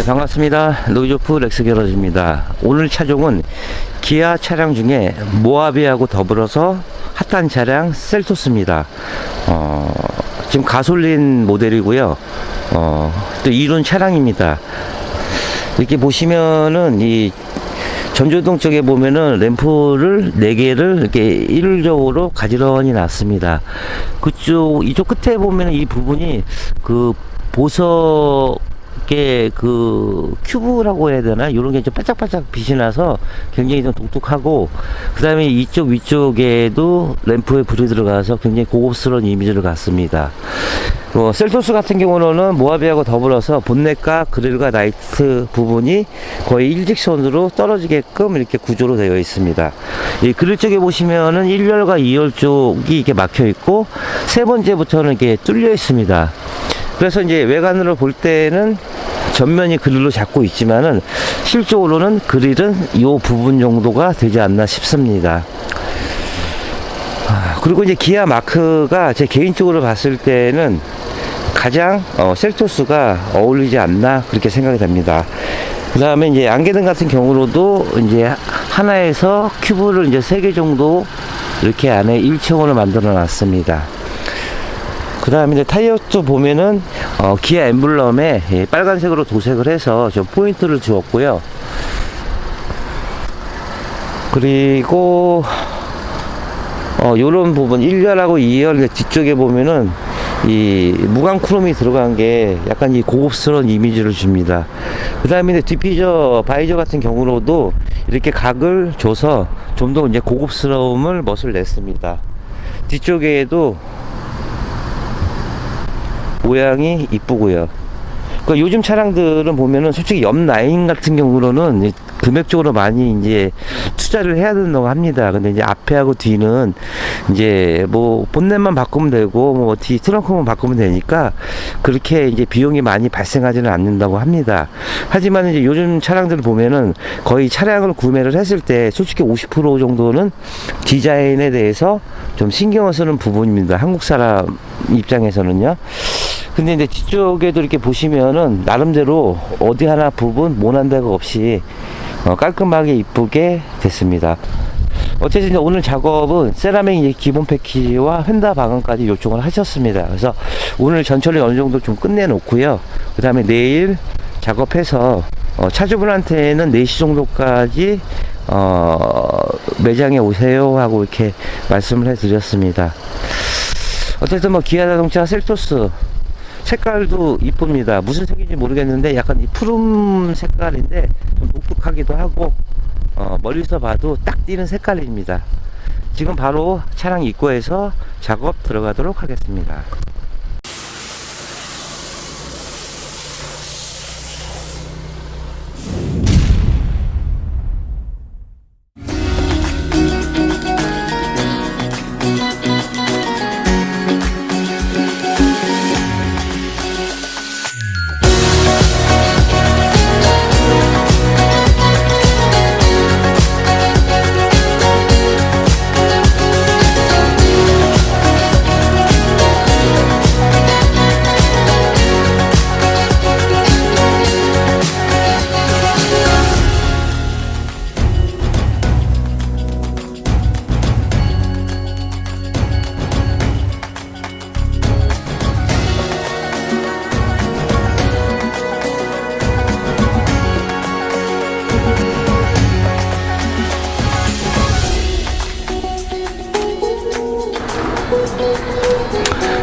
반갑습니다. 노이조프 렉스 게러지입니다. 오늘 차종은 기아 차량 중에 모하비하고 더불어서 핫한 차량 셀토스입니다. 지금 가솔린 모델이고요. 또 이륜 차량입니다. 이렇게 보시면은 이 전조등 쪽에 보면은 램프를 4개를 이렇게 일률적으로 가지런히 놨습니다. 이쪽 끝에 보면은 이 부분이 그 보석의 그 큐브라고 해야 되나? 이런 게 좀 반짝반짝 빛이 나서 굉장히 좀 독특하고, 그 다음에 이쪽 위쪽에도 램프에 불이 들어가서 굉장히 고급스러운 이미지를 갖습니다. 셀토스 같은 경우는 모하비하고 더불어서 본넷과 그릴과 라이트 부분이 거의 일직선으로 떨어지게끔 이렇게 구조로 되어 있습니다. 이 그릴 쪽에 보시면은 1열과 2열 쪽이 이렇게 막혀 있고, 세 번째부터는 이렇게 뚫려 있습니다. 그래서 이제 외관으로 볼 때는 전면이 그릴로 잡고 있지만은 실적으로는 그릴은 이 부분 정도가 되지 않나 싶습니다. 그리고 이제 기아 마크가 제 개인적으로 봤을 때는 가장 셀토스가 어울리지 않나 그렇게 생각이 됩니다. 그 다음에 이제 안개등 같은 경우로도 이제 하나에서 큐브를 이제 3개 정도 이렇게 안에 일체형으로 만들어 놨습니다. 그 다음에 이제 타이어도 보면은 기아 엠블럼에 빨간색으로 도색을 해서 좀 포인트를 주었고요. 그리고 요런 부분 1열하고 2열 뒤쪽에 보면은 이 무광 크롬이 들어간 게 약간 이 고급스러운 이미지를 줍니다. 그 다음에 디퓨저 바이저 같은 경우로도 이렇게 각을 줘서 좀 더 이제 고급스러움을 멋을 냈습니다. 뒤쪽에도 모양이 이쁘고요. 그러니까 요즘 차량들은 보면은 솔직히 옆 라인 같은 경우로는 금액적으로 많이 이제 투자를 해야 된다고 합니다. 근데 이제 앞에하고 뒤는 이제 뭐 본넷만 바꾸면 되고 뭐 뒤 트렁크만 바꾸면 되니까 그렇게 이제 비용이 많이 발생하지는 않는다고 합니다. 하지만 이제 요즘 차량들을 보면은 거의 차량을 구매를 했을 때 솔직히 50% 정도는 디자인에 대해서 좀 신경을 쓰는 부분입니다. 한국 사람 입장에서는요. 근데 이제 뒤쪽에도 이렇게 보시면은 나름대로 어디 하나 부분 모난 데가 없이 깔끔하게 이쁘게 됐습니다. 어쨌든 이제 오늘 작업은 세라믹 기본 패키지와 휀다 방음까지 요청을 하셨습니다. 그래서 오늘 전처리 어느 정도 좀 끝내 놓고요. 그 다음에 내일 작업해서 차주분한테는 4시 정도까지 매장에 오세요 하고 이렇게 말씀을 해 드렸습니다. 어쨌든 뭐 기아 자동차 셀토스 색깔도 이쁩니다. 무슨 색인지 모르겠는데 약간 이 푸른 색깔인데 좀 독특하기도 하고 멀리서 봐도 딱 띄는 색깔입니다. 지금 바로 차량 입구에서 작업 들어가도록 하겠습니다.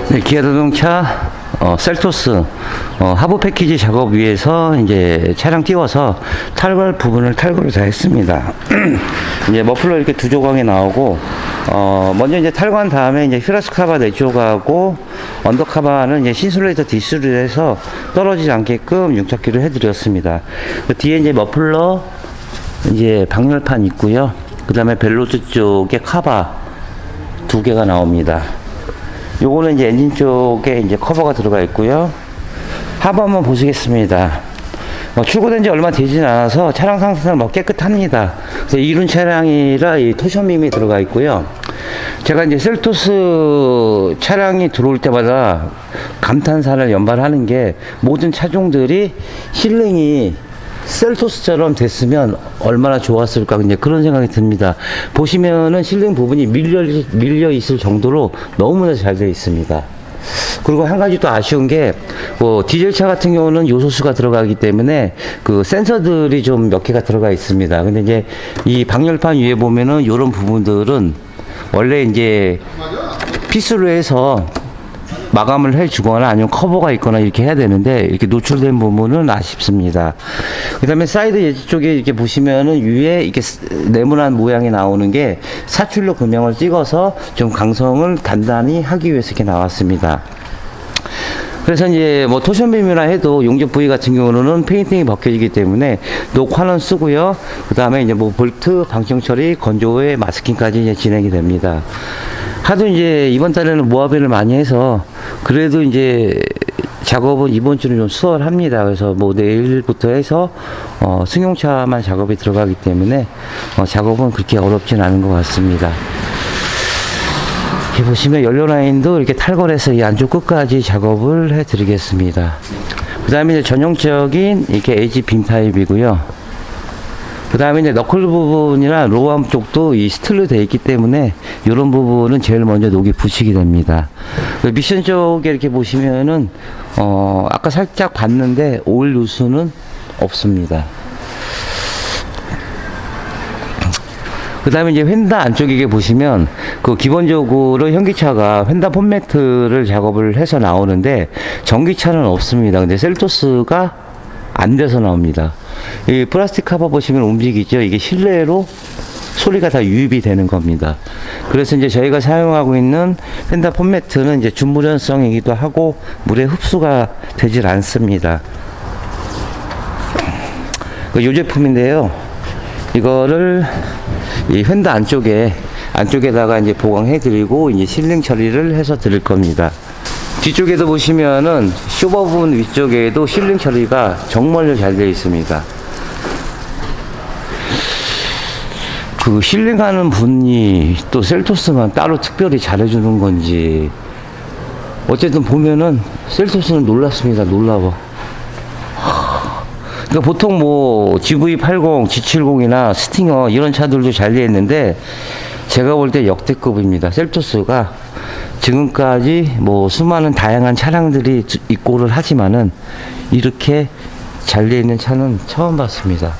네, 기아 자동차 셀토스 하부 패키지 작업 위해서 이제 차량 띄워서 탈걸 부분을 탈거를 다 했습니다. 이제 머플러 이렇게 2조각이 나오고 먼저 이제 탈거한 다음에 이제 휘라스 카바 4조각하고 언더 카바는 이제 신슐레이터 디스를 해서 떨어지지 않게끔 융착기를 해드렸습니다. 그 뒤에 이제 머플러 이제 방열판 있고요. 그 다음에 벨로드 쪽에 카바 2개가 나옵니다. 요거는 이제 엔진 쪽에 이제 커버가 들어가 있고요. 하부 한번 보시겠습니다. 출고된 지 얼마 되지는 않아서 차량 상태는 뭐 깨끗합니다. 그래서 이륜 차량이라 이 토션빔이 들어가 있고요. 제가 이제 셀토스 차량이 들어올 때마다 감탄사를 연발하는 게 모든 차종들이 실링이 셀토스처럼 됐으면 얼마나 좋았을까 이제 그런 생각이 듭니다. 보시면은 실링 부분이 밀려 있을 정도로 너무나 잘 되어 있습니다. 그리고 한 가지 또 아쉬운 게, 디젤차 같은 경우는 요소수가 들어가기 때문에 그 센서들이 좀 몇 개가 들어가 있습니다. 근데 이제 이 방열판 위에 보면은 요런 부분들은 원래 이제 피스로 해서 마감을 해 주거나 아니면 커버가 있거나 이렇게 해야 되는데 이렇게 노출된 부분은 아쉽습니다. 그 다음에 사이드 예지 쪽에 이렇게 보시면은 위에 이렇게 네모난 모양이 나오는 게 사출로 금형을 찍어서 좀 강성을 단단히 하기 위해서 이렇게 나왔습니다. 그래서 이제 뭐 토션빔이라 해도 용접 부위 같은 경우는 페인팅이 벗겨지기 때문에 녹화는 쓰고요. 그 다음에 이제 뭐 볼트, 방청 처리, 건조 후에 마스킹까지 이제 진행이 됩니다. 하도 이제 이번 달에는 모하비를 많이 해서 그래도 이제 작업은 이번 주는 좀 수월합니다. 그래서 뭐 내일부터 해서 승용차만 작업이 들어가기 때문에 작업은 그렇게 어렵진 않은 것 같습니다. 이렇게 보시면 연료 라인도 이렇게 탈거해서 이 안쪽 끝까지 작업을 해 드리겠습니다. 그 다음에 이제 전용적인 이렇게 에이지 빔 타입이고요. 그 다음에 이제 너클 부분이나 로암 쪽도 이 스틸로 되어 있기 때문에 이런 부분은 제일 먼저 녹이 붙이게 됩니다. 미션 쪽에 이렇게 보시면은 아까 살짝 봤는데 오일 누수는 없습니다. 그 다음에 이제 휀다 안쪽에 보시면 그 기본적으로 현기차가 휀다 폼매트를 작업을 해서 나오는데 전기차는 없습니다. 근데 셀토스가 안 돼서 나옵니다. 이 플라스틱 커버 보시면 움직이죠. 이게 실내로 소리가 다 유입이 되는 겁니다. 그래서 이제 저희가 사용하고 있는 펜다 폼매트는 이제 준물연성이기도 하고 물에 흡수가 되질 않습니다. 이 제품인데요. 이거를 이 휀다 안쪽에다가 이제 보강해 드리고 이제 실링 처리를 해서 드릴 겁니다. 뒤쪽에도 보시면은 쇼버 부분 위쪽에도 실링 처리가 정말로 잘 되어 있습니다. 그 실링하는 분이 또 셀토스만 따로 특별히 잘해주는 건지 어쨌든 보면은 셀토스는 놀랍습니다. 놀라워. 그러니까 보통 뭐 GV80, G70이나 스팅어 이런 차들도 잘 되어 있는데 제가 볼 때 역대급입니다. 셀토스가 지금까지 뭐 수많은 다양한 차량들이 입고를 하지만은 이렇게 잘 되어 있는 차는 처음 봤습니다.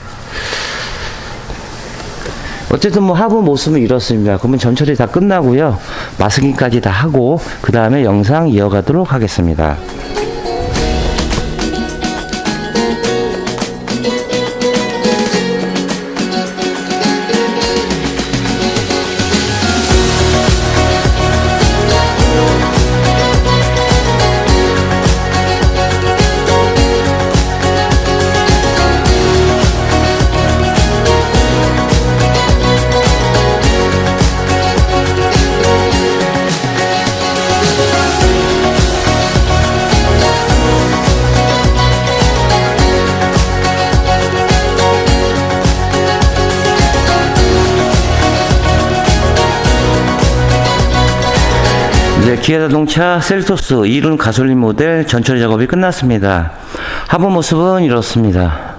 어쨌든 뭐 하부 모습은 이렇습니다. 그러면 전처리 다 끝나고요. 마스킹까지 다 하고 그 다음에 영상 이어가도록 하겠습니다. 네, 기아자동차 셀토스 2륜 가솔린 모델 전처리 작업이 끝났습니다. 하부 모습은 이렇습니다.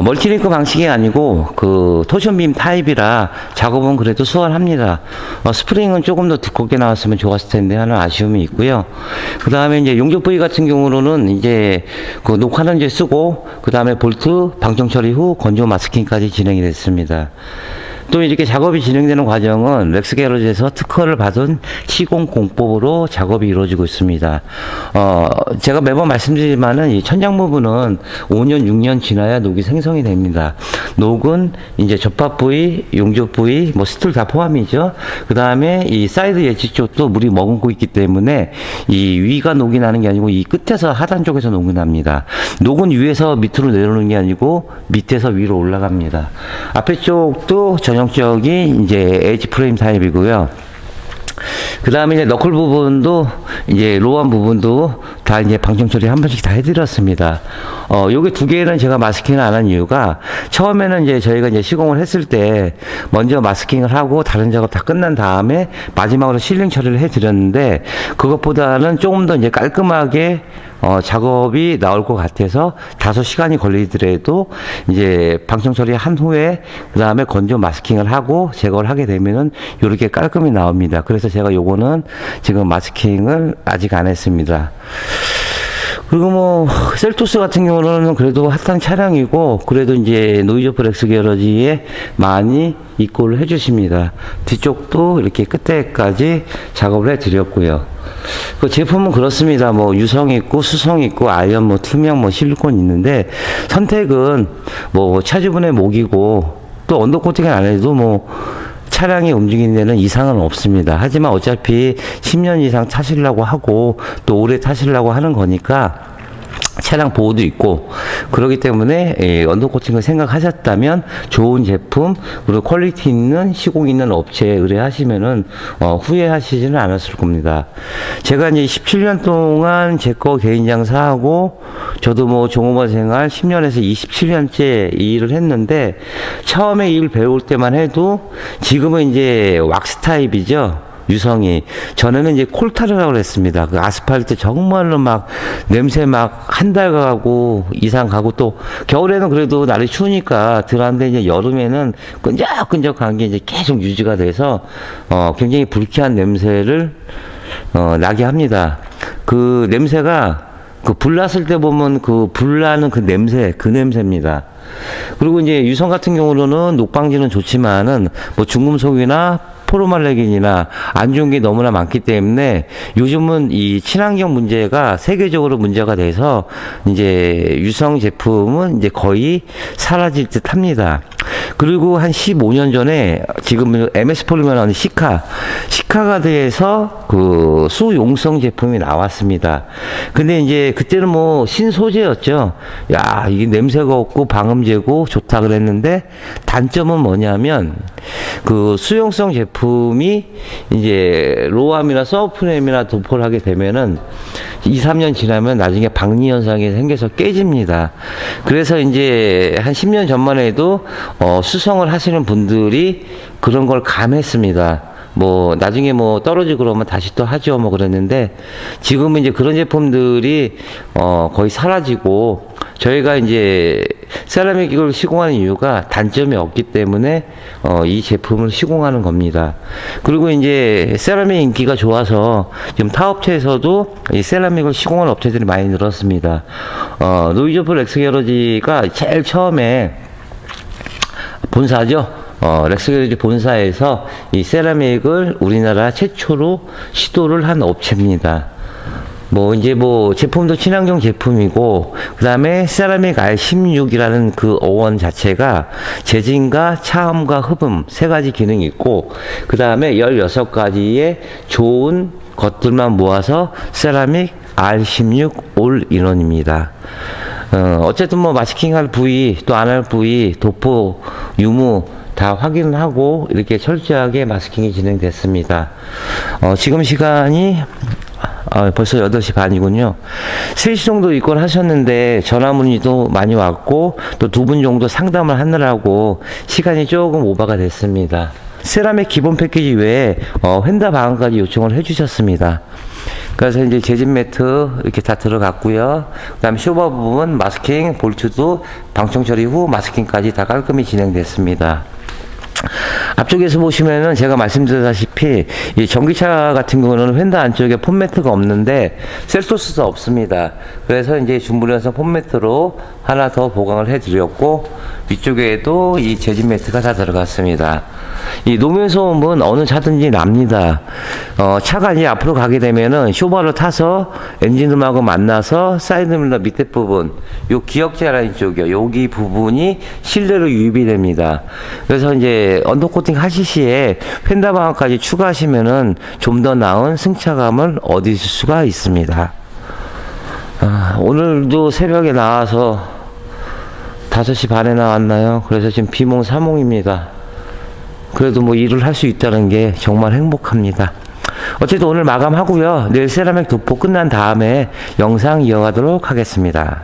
멀티링크 방식이 아니고 그 토션빔 타입이라 작업은 그래도 수월합니다. 스프링은 조금 더 두껍게 나왔으면 좋았을 텐데 하는 아쉬움이 있고요. 그 다음에 이제 용접 부위 같은 경우로는 이제 그 녹화는 이제 쓰고 그 다음에 볼트 방청 처리 후 건조 마스킹까지 진행이 됐습니다. 또 이렇게 작업이 진행되는 과정은 렉스 게러지에서 특허를 받은 시공 공법으로 작업이 이루어지고 있습니다. 제가 매번 말씀드리지만은 이 천장 부분은 5년, 6년 지나야 녹이 생성이 됩니다. 녹은 이제 접합 부위, 용접 부위, 뭐 스툴 다 포함이죠. 그 다음에 이 사이드 예지 쪽도 물이 머금고 있기 때문에 이 위가 녹이 나는 게 아니고 이 끝에서 하단 쪽에서 녹이 납니다. 녹은 위에서 밑으로 내려오는 게 아니고 밑에서 위로 올라갑니다. 앞에 쪽도 전형적인 이제 에이지 프레임 타입이고요. 그 다음에 이제 너클 부분도 이제 로암 부분도 다 이제 방청 처리 한 번씩 다 해드렸습니다. 요게 두 개는 제가 마스킹을 안 한 이유가 처음에는 이제 저희가 이제 시공을 했을 때 먼저 마스킹을 하고 다른 작업 다 끝난 다음에 마지막으로 실링 처리를 해드렸는데 그것보다는 조금 더 이제 깔끔하게 작업이 나올 것 같아서 다소 시간이 걸리더라도 이제 방청 처리한 후에 그 다음에 건조 마스킹을 하고 제거를 하게 되면은 이렇게 깔끔히 나옵니다. 그래서 제가 요거는 지금 마스킹을 아직 안 했습니다. 그리고 뭐 셀토스 같은 경우는 그래도 핫한 차량이고 그래도 이제 노이즈 프렉스 게러지에 많이 입고를 해주십니다. 뒤쪽도 이렇게 끝에까지 작업을 해드렸고요. 그 제품은 그렇습니다. 뭐 유성 있고 수성 있고 아이언 뭐 투명 뭐 실리콘 있는데 선택은 뭐 차주분의 목이고 또 언더 코팅을 안 해도 뭐 차량이 움직이는 데는 이상은 없습니다. 하지만 어차피 10년 이상 타시려고 하고 또 오래 타시려고 하는 거니까 차량 보호도 있고 그렇기 때문에 언더 코팅을 생각하셨다면 좋은 제품 그리고 퀄리티 있는 시공 있는 업체에 의뢰하시면은 후회하시지는 않았을 겁니다. 제가 이제 17년 동안 제 거 개인 장사하고 저도 뭐 종업원 생활 10년에서 27년째 이 일을 했는데 처음에 일 배울 때만 해도 지금은 이제 왁스 타입이죠. 유성이 전에는 이제 콜타르라고 그랬습니다. 그 아스팔트 정말로 막 냄새 막 한 달 가고 이상 가고 또 겨울에는 그래도 날이 추우니까 들어왔는데 이제 여름에는 끈적끈적한 게 이제 계속 유지가 돼서 굉장히 불쾌한 냄새를 나게 합니다. 그 냄새가 그 불 났을 때 보면 그 불 나는 그 냄새입니다. 그리고 이제 유성 같은 경우는 녹방지는 좋지만은 뭐 중금속이나 포르말레긴이나 안 좋은 게 너무나 많기 때문에 요즘은 이 친환경 문제가 세계적으로 문제가 돼서 이제 유성 제품은 이제 거의 사라질 듯 합니다. 그리고 한 15년 전에 지금 MS 폴리머 나오는 시카가 대해서 그 수용성 제품이 나왔습니다. 근데 이제 그때는 뭐 신소재였죠. 야, 이게 냄새가 없고 방음제고 좋다 그랬는데 단점은 뭐냐면 그 수용성 제품이 이제 로암이나 서프램이나 도포를 하게 되면은 2, 3년 지나면 나중에 박리 현상이 생겨서 깨집니다. 그래서 이제 한 10년 전만 해도 수성을 하시는 분들이 그런 걸 감했습니다. 뭐 나중에 뭐 떨어지고 그러면 다시 또 하죠 뭐 그랬는데 지금은 이제 그런 제품들이 거의 사라지고 저희가 이제 세라믹 이걸 시공하는 이유가 단점이 없기 때문에 이 제품을 시공하는 겁니다. 그리고 이제 세라믹 인기가 좋아서 지금 타업체에서도 이 세라믹을 시공하는 업체들이 많이 늘었습니다. 노이즈 렉스 게러지가 제일 처음에 본사죠. 렉스 게러지 본사에서 이 세라믹을 우리나라 최초로 시도를 한 업체입니다. 뭐 이제 뭐 제품도 친환경 제품이고 그 다음에 세라믹 R16이라는 그 어원 자체가 재진과 차음과 흡음 세 가지 기능이 있고 그 다음에 16가지의 좋은 것들만 모아서 세라믹 R16 올인원입니다. 어쨌든 뭐 마스킹할 부위 또 안 할 부위 도포 유무 다 확인하고 이렇게 철저하게 마스킹이 진행됐습니다. 지금 시간이 벌써 8시 반이군요. 3시 정도 입고를 하셨는데 전화 문의도 많이 왔고 또 2분 정도 상담을 하느라고 시간이 조금 오버가 됐습니다. 세라믹 기본 패키지 외에 휀다 방음까지 요청을 해주셨습니다. 그래서 이제 재진 매트 이렇게 다 들어갔고요. 그 다음에 쇼버 부분 마스킹 볼트도 방청 처리 후 마스킹까지 다 깔끔히 진행됐습니다. 앞쪽에서 보시면은 제가 말씀드렸다시피 이 전기차 같은 경우는 휀다 안쪽에 폼매트가 없는데 셀토스도 없습니다. 그래서 이제 준물연성 폼매트로 하나 더 보강을 해드렸고 위쪽에도 이 재진 매트가 다 들어갔습니다. 이 노면 소음은 어느 차든지 납니다. 차가 이제 앞으로 가게 되면은 쇼바로 타서 엔진음하고 만나서 사이드밀러 밑에 부분, 요 기역자 라인 쪽이요. 여기 부분이 실내로 유입이 됩니다. 그래서 이제 언더코팅 하실 시에 휀다 방음까지 추가하시면은 좀 더 나은 승차감을 얻으실 수가 있습니다. 오늘도 새벽에 나와서 5시 반에 나왔나요? 그래서 지금 비몽사몽입니다. 그래도 뭐 일을 할 수 있다는 게 정말 행복합니다. 어쨌든 오늘 마감하고요. 내일 세라믹 도포 끝난 다음에 영상 이어가도록 하겠습니다.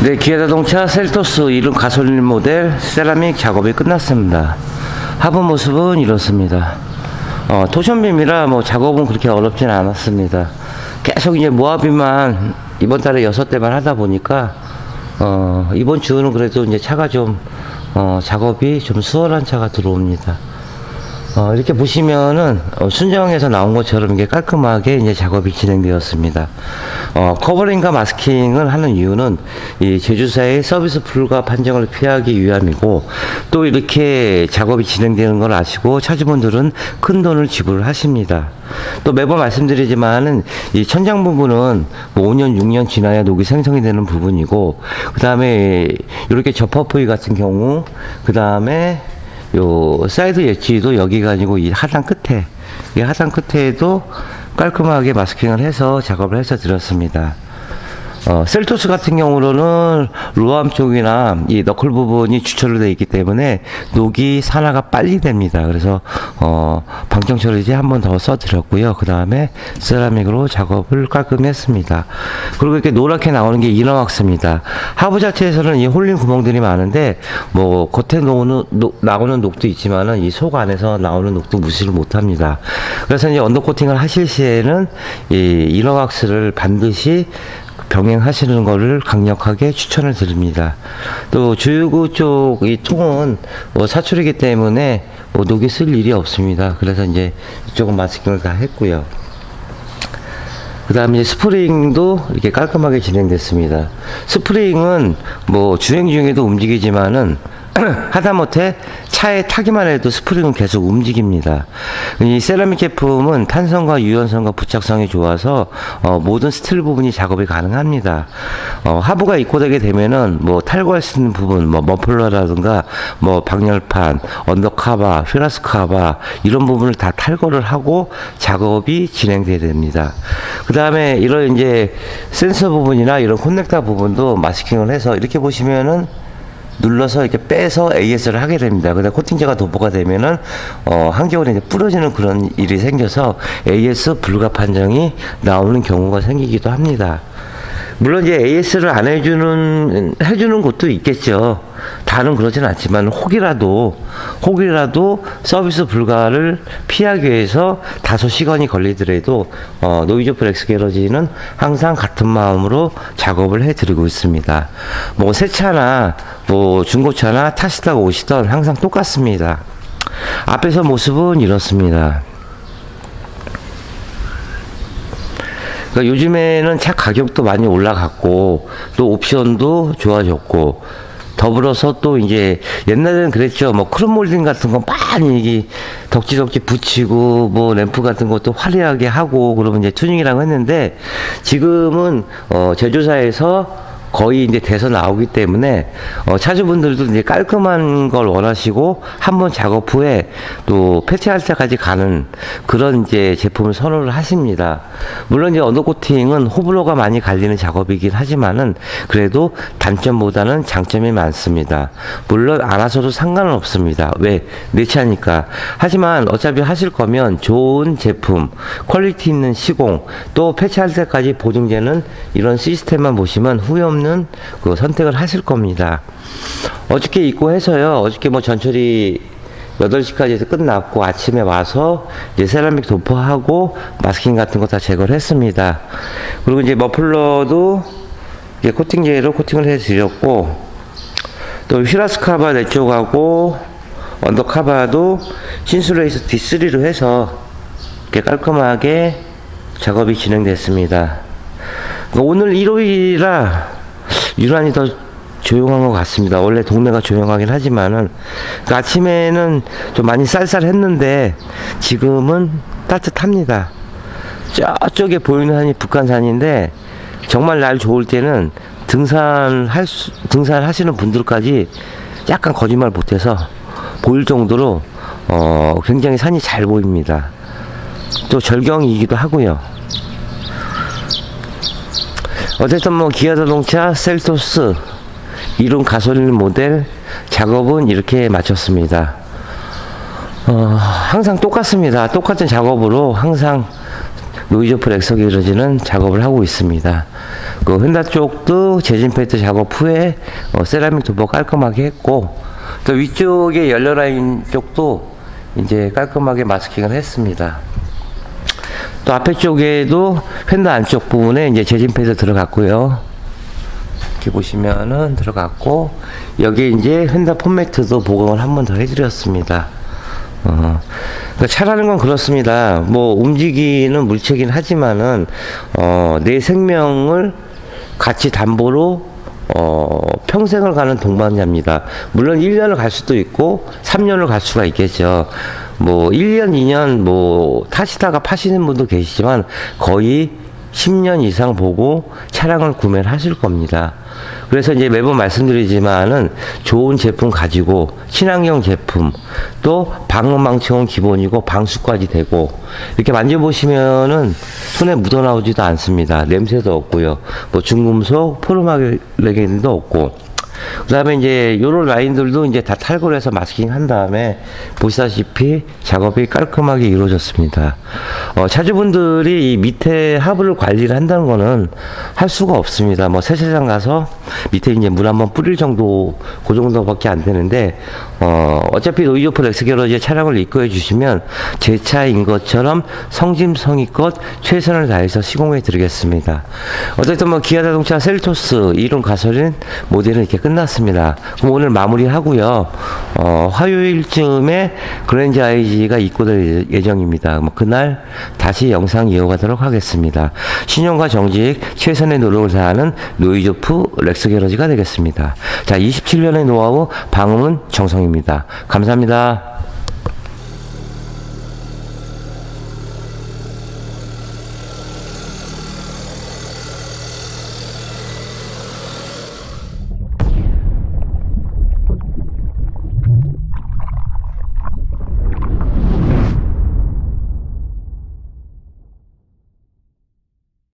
네, 기아자동차 셀토스 이륜 가솔린 모델 세라믹 작업이 끝났습니다. 하부 모습은 이렇습니다. 토션빔이라 뭐 작업은 그렇게 어렵진 않았습니다. 계속 이제 모하빔만 이번 달에 6대만 하다 보니까 이번 주는 그래도 이제 차가 좀 작업이 좀 수월한 차가 들어옵니다. 이렇게 보시면은 순정에서 나온 것처럼 이게 깔끔하게 이제 작업이 진행되었습니다. 커버링과 마스킹을 하는 이유는 이 제조사의 서비스 불가 판정을 피하기 위함이고, 또 이렇게 작업이 진행되는 걸 아시고 차주분들은 큰 돈을 지불하십니다. 또 매번 말씀드리지만은 이 천장 부분은 뭐 5년 6년 지나야 녹이 생성이 되는 부분이고, 그 다음에 이렇게 접합부위 같은 경우, 그 다음에 요 사이드 엣지도 여기가 아니고 이 하단 끝에도 깔끔하게 마스킹을 해서 작업을 해서 드렸습니다. 셀토스 같은 경우로는 로암 쪽이나 이 너클 부분이 주철로 되어 있기 때문에 녹이 산화가 빨리 됩니다. 그래서 방청 처리제 한 번 더 써드렸고요. 그 다음에 세라믹으로 작업을 깔끔히 했습니다. 그리고 이렇게 노랗게 나오는 게 이너왁스입니다. 하부 자체에서는 이 홀린 구멍들이 많은데 뭐 겉에 나오는 녹도 있지만은 이 속 안에서 나오는 녹도 무시를 못합니다. 그래서 이제 언더 코팅을 하실 시에는 이 이너왁스를 반드시 병행하시는 것을 강력하게 추천을 드립니다. 또 주유구 쪽 이 통은 사출이기 때문에 녹이 쓸 일이 없습니다. 그래서 이제 이쪽은 마스킹을 다 했고요. 그 다음에 스프링도 이렇게 깔끔하게 진행됐습니다. 스프링은 뭐 주행 중에도 움직이지만은 하다못해 차에 타기만 해도 스프링은 계속 움직입니다. 이 세라믹 제품은 탄성과 유연성과 부착성이 좋아서 모든 스틸 부분이 작업이 가능합니다. 하부가 입고되게 되면은 뭐 탈거할 수 있는 부분, 뭐 머플러라든가 뭐 방열판, 언더카바, 휘라스카바 이런 부분을 다 탈거를 하고 작업이 진행돼야 됩니다. 그 다음에 이런 이제 센서 부분이나 이런 커넥터 부분도 마스킹을 해서 이렇게 보시면은 눌러서 이렇게 빼서 AS를 하게 됩니다. 근데 코팅제가 도포가 되면은 한겨울에 이제 부러지는 그런 일이 생겨서 AS 불가 판정이 나오는 경우가 생기기도 합니다. 물론 이제 AS를 안 해주는 곳도 있겠죠. 다는 그러진 않지만 혹이라도 서비스 불가를 피하기 위해서 다소 시간이 걸리더라도 노이즈 프렉스 게러지는 항상 같은 마음으로 작업을 해드리고 있습니다. 뭐 새 차나 뭐 중고차나 타시다가 오시던 항상 똑같습니다. 앞에서 모습은 이렇습니다. 그러니까 요즘에는 차 가격도 많이 올라갔고 또 옵션도 좋아졌고, 더불어서 또 이제 옛날에는 그랬죠. 뭐 크롬 몰딩 같은 거 많이 덕지덕지 붙이고 뭐 램프 같은 것도 화려하게 하고 그러면 이제 튜닝이라고 했는데, 지금은 제조사에서 거의 이제 돼서 나오기 때문에 차주분들도 이제 깔끔한 걸 원하시고 한번 작업 후에 또 패치할 때까지 가는 그런 이제 제품을 선호를 하십니다. 물론 이제 언더코팅은 호불호가 많이 갈리는 작업이긴 하지만은 그래도 단점보다는 장점이 많습니다. 물론 안 하셔도 상관은 없습니다. 왜? 내 차니까. 하지만 어차피 하실 거면 좋은 제품, 퀄리티 있는 시공, 또 패치할 때까지 보증제는 이런 시스템만 보시면 후회 없는 그 선택을 하실 겁니다. 어저께 입고 해서요. 어저께 뭐 전처리 8시까지 해서 끝났고 아침에 와서 이제 세라믹 도포하고 마스킹 같은 거 다 제거를 했습니다. 그리고 이제 머플러도 이제 코팅제로 코팅을 해 드렸고, 또 휘라스 카바 내 쪽하고 언더 카바도 신술레이스 D3로 해서 이렇게 깔끔하게 작업이 진행됐습니다. 오늘 일요일이라 유난히 더 조용한 것 같습니다. 원래 동네가 조용하긴 하지만은 아침에는 좀 많이 쌀쌀했는데 지금은 따뜻합니다. 저쪽에 보이는 산이 북한산인데 정말 날 좋을 때는 등산하시는 분들까지 약간 거짓말 못해서 보일 정도로 굉장히 산이 잘 보입니다. 또 절경이기도 하고요. 어쨌든 뭐 기아자동차 셀토스 이륜 가솔린 모델 작업은 이렇게 마쳤습니다. 항상 똑같습니다. 똑같은 작업으로 항상 노이즈 오프 렉서 기울어지는 작업을 하고 있습니다. 그 휀다 쪽도 재진 페인트 작업 후에 세라믹 도포 깔끔하게 했고, 또 위쪽에 연료 라인 쪽도 이제 깔끔하게 마스킹을 했습니다. 또 앞에 쪽에도 휀다 안쪽 부분에 이제 재진 페인트 들어갔고요. 이렇게 보시면은 들어갔고, 여기 이제 휀다 폼매트도 보강을 한 번 더 해드렸습니다. 그러니까 차라는 건 그렇습니다. 뭐 움직이는 물체긴 하지만은 내 생명을 같이 담보로 평생을 가는 동반자입니다. 물론 1년을 갈 수도 있고 3년을 갈 수가 있겠죠. 뭐 1년, 2년 뭐 타시다가 파시는 분도 계시지만 거의 10년 이상 보고 차량을 구매를 하실 겁니다. 그래서 이제 매번 말씀드리지만은 좋은 제품 가지고 친환경 제품 또 방음망청은 기본이고 방수까지 되고 이렇게 만져보시면은 손에 묻어나오지도 않습니다. 냄새도 없고요. 뭐 중금속 포르마그네겐도 없고, 그 다음에 이제 요런 라인들도 이제 다 탈거를 해서 마스킹 한 다음에 보시다시피 작업이 깔끔하게 이루어졌습니다. 차주분들이 이 밑에 하부를 관리를 한다는 거는 할 수가 없습니다. 뭐 세차장 가서 밑에 이제 물 한번 뿌릴 정도, 그 정도밖에 안 되는데, 어차피 노이즈 오프 렉스 게러지에 차량을 입고해 주시면 제 차인 것처럼 성심성의껏 최선을 다해서 시공해 드리겠습니다. 어쨌든 뭐 기아 자동차 셀토스 이륜 가솔린 모델은 이렇게 끝났습니다. 그럼 오늘 마무리하고요. 화요일쯤에 그랜저 IG가 입고될 예정입니다. 뭐 그날 다시 영상 이어가도록 하겠습니다. 신용과 정직, 최선의 노력을 다하는 노이즈 오프 렉스 게러지가 되겠습니다. 자, 27년의 노하우, 방음은 정성입니다. 감사합니다.